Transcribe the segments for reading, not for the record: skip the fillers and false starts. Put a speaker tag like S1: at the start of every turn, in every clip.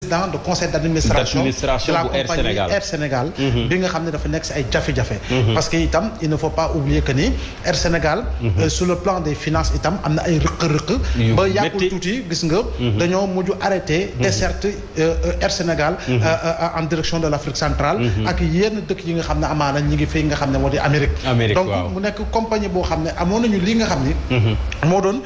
S1: président de conseil d'administration de la compagnie Air Sénégal bi nga xam ne dafa nekk si ay jafe-jafe parce que itam il ne faut pas oublier que ni Air Sénégal sur le plan des finances itam am na ay rëq-rëq ba yàggul tuuti gis nga dañoo mujj arrêté desserte Air Sénégal en direction de l'Afrique centrale ak yenn dëkk yi nga xam ne amaana ñi ngi fi nga xam ne moo di Amérique donc mu nekk compagnie boo xam ne amoon nañu li nga xam ni moo doon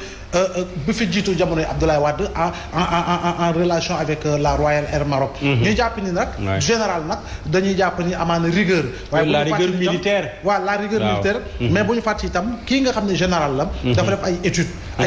S1: bi fi jiitu jamono yi Abdoulaye Wade en relation avec la Royal Air Maroc ñuy jàpp ni nag général nag dañuy jàpp ni amaana rigueur waaye
S2: la rigueur militaire
S1: waaw la rigueur militaire mais bu ñu fàtte itam kii nga xam ne général la dafa def ay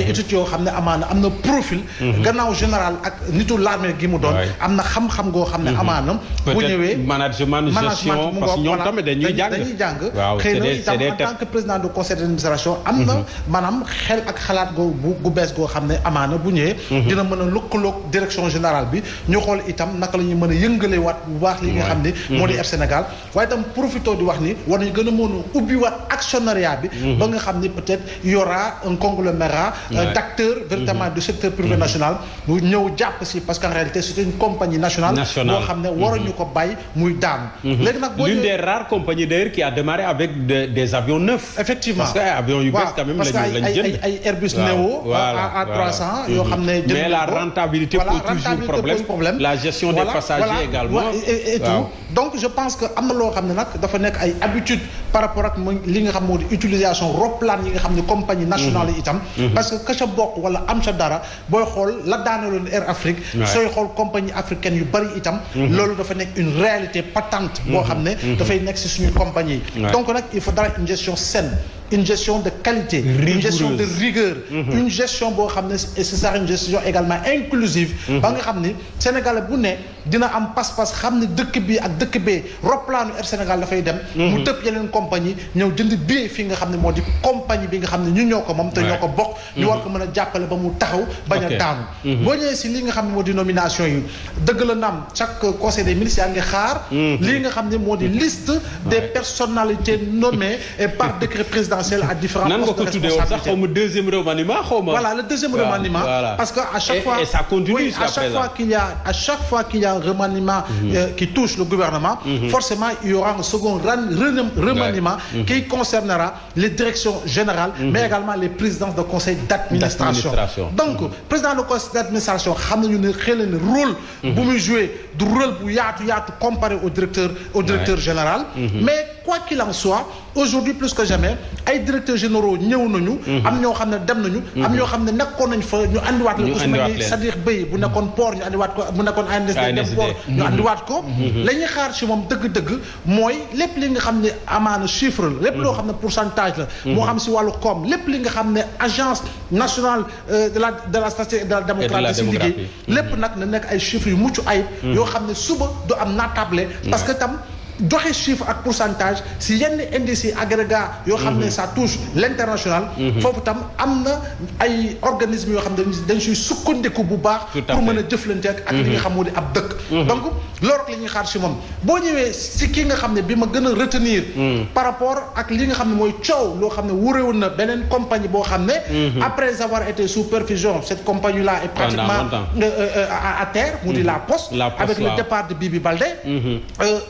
S1: études yoo xam ne amaana am na profil gannaaw général ak nitu l'armée gi mu doon am na xam-xam goo xam ne amaana bu ñëwee
S2: management gestion parce que ñoom tamit dañuy jàng
S1: xëy na itam en tant que président du conseil d'administration am na maanaam xel ak xalaat gu bees goo xam ne amaana bu ñëwee dina mën a lëkkaloog direction générale bi ñu xool itam naka la ñu mën a yëngale waat bu baax li nga xam ne moo di Air Sénégal waaye itam profito di wax ni war nañu gën a mën a ubbi waat actionnariat bi ba nga xam ni peut-être y aura un conglomérat d'acteurs véritablement du secteur privé national mu ñëw jàpp si parce qu'en réalité c'est une compagnie nationale boo xam ne waruñu ko bàyyi muy daanu léegi nag
S2: l'une des rares compagnies d'ailleurs qui a démarré avec des avions neufs
S1: effectivement
S2: parce que ay avions yu bees quand même lañu jënd
S1: ay Airbus Neo à 300 yoo xam ne
S2: mais la rentabilité pose toujours problème la gestion des passagers également
S1: et tout donc je pense que am na loo xam ne nag dafa nekk ay habitude par rapport ak li nga xam moo di utilisation roplaan yi nga xam ne compagnie nationale yi itam parce que ka ca bokk wala am sa dara booy xool la daanaloon Air Afrique sooy xool compagnie africaine yu bari itam loolu dafa nekk une réalité patente boo xam ne dafay nekk si suñu compagnie donc nag il faudra une gestion saine une gestion de qualité une gestion de rigueur une gestion boo xam ne et ce sera une gestion également inclusive ba nga xam ni Sénégalais bu ne dina am pas-pas xam ne dëkk bi ak dëkk bee roplaanu Air Sénégal dafay dem mu tëb yeneen compagnie ñëw jënd billet fii nga xam ne moo di compagnie bi nga xam ne ñu ñoo ko moom te ñoo ko bokk ñu war ko mën a jàppale ba mu taxaw bañ a daanu boo ñëwee si li nga xam ne moo di nomination yi dëgg la naam chaque conseil des ministres yaa ngi xaar lii nga xam ne moo di liste des personnalités nommées et par décret présidentiel à différents postes de responsabilité.
S2: Sax xaw ma deuxième remaniement xaw ma.
S1: Voilà le deuxième remaniement. Parce que à chaque fois
S2: et ça continue
S1: à chaque fois qu'il y a un remaniement qui touche le gouvernement, forcément il y aura un second remaniement qui concernera les directions générales, mais également les présidences de conseil d'administration. Donc président de conseil d'administration xam nañu ne xëy na rôle bu muy jouer du rôle bu yaatu comparé au directeur général, mais quoi qu'il en soit, aujourd'hui plus que jamais ay directeurs généraux ñëw nañu am ñoo xam ne dem nañu am ñoo xam ne nekkoon nañ fa ñu andiwaat la ko su mel ni c'est-à-dire béy bu nekkoon port ñu andiwaat ko bu nekkoon ANSD dem port ñu andiwaat ko la ñuy xaar ci moom dëgg-dëgg mooy lépp li nga xam ne amaana chiffre la lépp loo xam ne pourcentage la moo xam ci wàllu koom lépp li nga xam ne agence nationale de la statistique et de la démographie ci liggéey lépp nag na nekk ay chiffres yu mucc ayib yoo xam ne suba du am naatable parce que tam joxe chiffre ak pourcentage si yenn indices agrégat yoo xam ne ça touche l'international foofu tam am na ay organismes yoo xam ne dañ siy sukkandiku bu baax pour mën a jëflante ak li nga xam moo di ab dëkk donc loolu la ñuy xaar si moom boo ñëwee si ki nga xam ne bi ma gën a retenir par rapport ak li nga xam ne mooy coow loo xam ne wuréwoon na beneen compagnie boo xam ne après avoir été sous perfusion cette compagnie là est pratiquement à terre mu di la Poste avec le départ de Bibi Baldé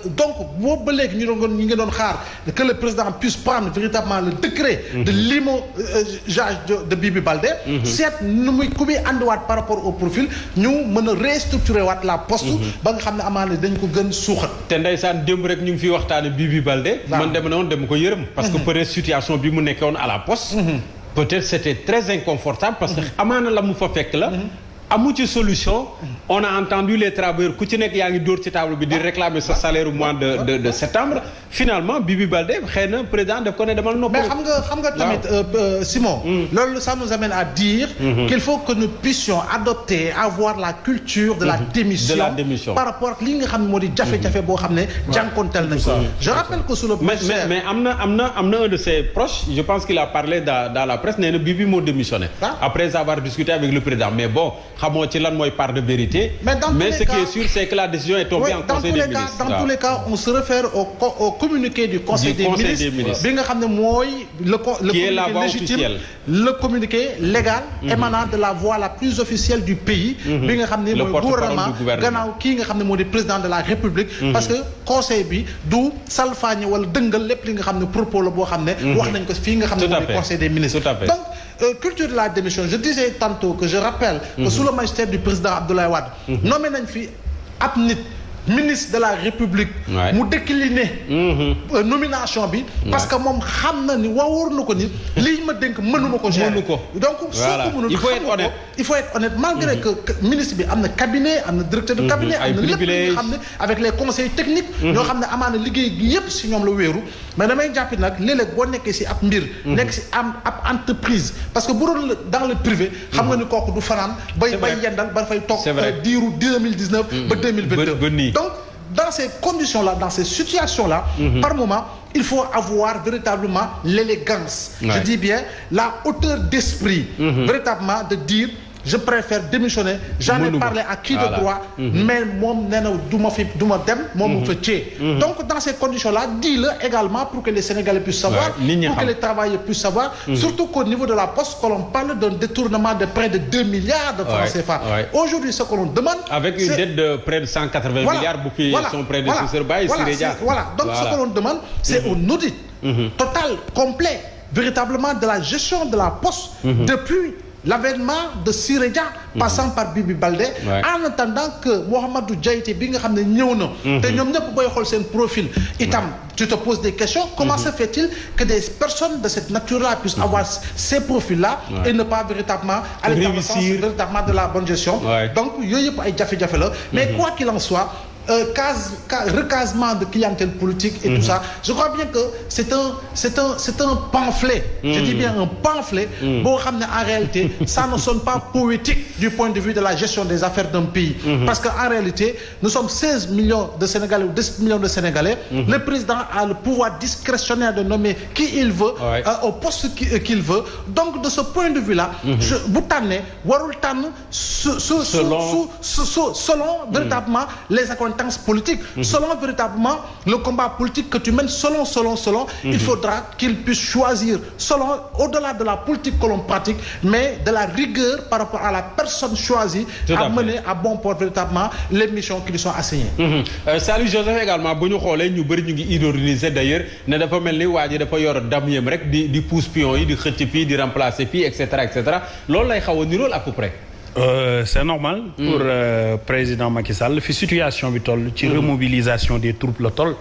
S1: donc boobu ba léegi ñu ngi doon xaar que le président puisse prendre véritablement le décret de limogeage de Bibi Baldé seet nu muy ku muy àndiwaat par rapport au profil ñu mën a restructurer waat la Poste ba nga xam ne amaana dañ ko gën suuxat
S2: te ndeysaan démb rek ñu ngi fiy waxtaane Bibi Baldé man dem na woon dem ko yërëm parce que peut-être situation bi mu nekkoon à la Poste peut-être c'était très inconfortable parce que amaana la mu fa fekk la amu ci solution on a entendu les travailleurs ku ci nekk yaa ngi dóor ci table bi di réclamer sa salaire au mois de septembre finalement Bibi Baldé xëy na président daf ko ne demal noppal.
S1: mais xam nga tamit Simon. loolu ça nous amène à dire. qu'il faut que nous puissions adopter avoir la culture de la démission. par rapport ak li nga xam ne moo di jafe-jafe boo xam ne jànkonteel nañ ko. je rappelle que sur le
S2: mais am na un de ses proches je pense qu'il a parlé dans la presse nee na Bibi moo démissionné. après avoir discuté avec le président mais bon. xamoo ci lan mooy part de vérité. mais ce qui est sûr c'est que la décision est tombée en conseil des ministres.
S1: dans tous les cas on se réfère au communiqué du conseil des ministres bi nga xam ne mooy le communiqué légitime, le communiqué légal émanant de la voix la plus officielle du pays bi nga xam ne mooy gouvernement gannaaw kii nga xam ne moo di président de la république parce que conseil bi du salfaañe wala dëngal lépp li nga xam ne propos la boo xam ne wax nañ ko fii nga xam ne mooy conseil des ministres. Donc culture de la démission, je disais tantôt que je rappelle que sous le magistère du président Abdoulaye Wade nommé nañ fi ab nit ministre de la République mu décliné nomination bi parce que moom xam na ni wóor na ko ni lii ma dénk mënuma ko gérer donc soo ko mënul il faut être honnête malgré que ministre bi am na cabinet am na directeur de cabinet am na lépp li nga xam ne avec les conseils techniques ñoo xam ne amaana liggéey gi yépp si ñoom la wéeru mais damay jàppi nag léeg-léeg boo nekkee si ab mbir nekk si ab entreprise parce que bu doon dans le privé xam nga ni kooku du fanaan bay yendal ba dafay toog diiru 2019 ba 2022 donc dans ces conditions-là, dans ces situations-là, par moment, il faut avoir véritablement l'élégance. Je dis bien la hauteur d'esprit, véritablement de dire je préfère démissionner. J'en ai parlé à qui de droit, mais moom nee na du ma dem moom mu fa téye. Donc dans ces conditions-là, dis-le également pour que les Sénégalais puissent savoir, pour que les travailleurs puissent savoir, surtout qu'au niveau de la Poste, que l'on parle d'un détournement de près de 2 milliards de francs CFA. Aujourd'hui, ce que l'on demande,
S2: avec une dette de près de 180 milliards, qui sont près de
S1: Voilà. Donc ce que l'on demande, c'est un audit total, complet, véritablement de la gestion de la Poste depuis l'avènement de Siré Dia passant par Bibi Baldé en attendant que Mohamedou Diaité bi nga xam ne ñëw na te ñoom ñëpp booy xool seen profil itam tu te poses des questions comment se fait-il que des personnes de cette nature-là puissent avoir ces profils-là et ne pas véritablement aller dans le sens véritablement de la bonne gestion donc yooyu yëpp ay jafe-jafe la mais quoi qu'il en soit recasement de clientèle politique et tout ça, je crois bien que c'est un pamphlet. Je dis bien un pamphlet. Bon, en réalité, ça ne sonne pas poétique du point de vue de la gestion des affaires d'un pays. Parce qu'en réalité, nous sommes 16 millions de Sénégalais ou 17 millions de Sénégalais. Le président a le pouvoir discrétionnaire de nommer qui il veut au poste qu'il veut. Donc, de ce point de vue-là, Boutané, Warultan, selon véritablement les accords politique, selon véritablement le combat politique que tu mènes, selon, il faudra qu'il puisse choisir, selon, au-delà de la politique que l'on pratique, mais de la rigueur par rapport à la personne choisie à mener à bon port véritablement les missions qui lui sont assignées.
S2: Salut Joseph également, bu ñu xoolee ñu bëri ñu ngi ironiser d'ailleurs ne dafa mel ni waa ji dafa yor dam yem rek di pousse pion yi di xëcc fii di remplacer fii et cetera loolu lay xaw a nirool à peu près.
S3: C'est normal pour président Macky Sall fi situation bi toll ci remobilisation des troupes la toll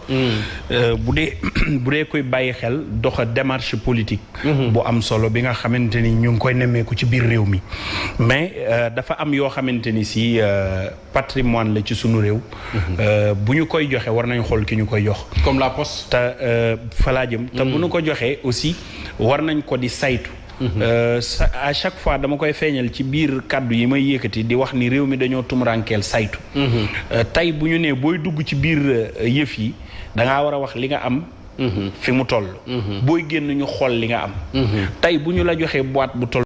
S3: bu dee koy bàyyi xel doxa démarche politique bu am solo bi nga xamante ni ñu ngi koy nemmeeku ci biir réew mi mais dafa am yoo xamante ni si patrimoine la ci sunu réew bu ñu koy joxe war nañ xool ki ñu koy jox
S2: comme la Poste
S3: te fa laa jëm te bu ñu ko joxee aussi war nañ ko di saytu à chaque fois dama koy feeñal ci biir kàddu yi may yëkkati di wax ni réew mi dañoo tumurankeel saytu tey bu ñu nee booy dugg ci biir yëf yi dangaa war a wax li nga am fi mu toll booy génn ñu xool li nga am tey bu ñu la joxee boîte bu toll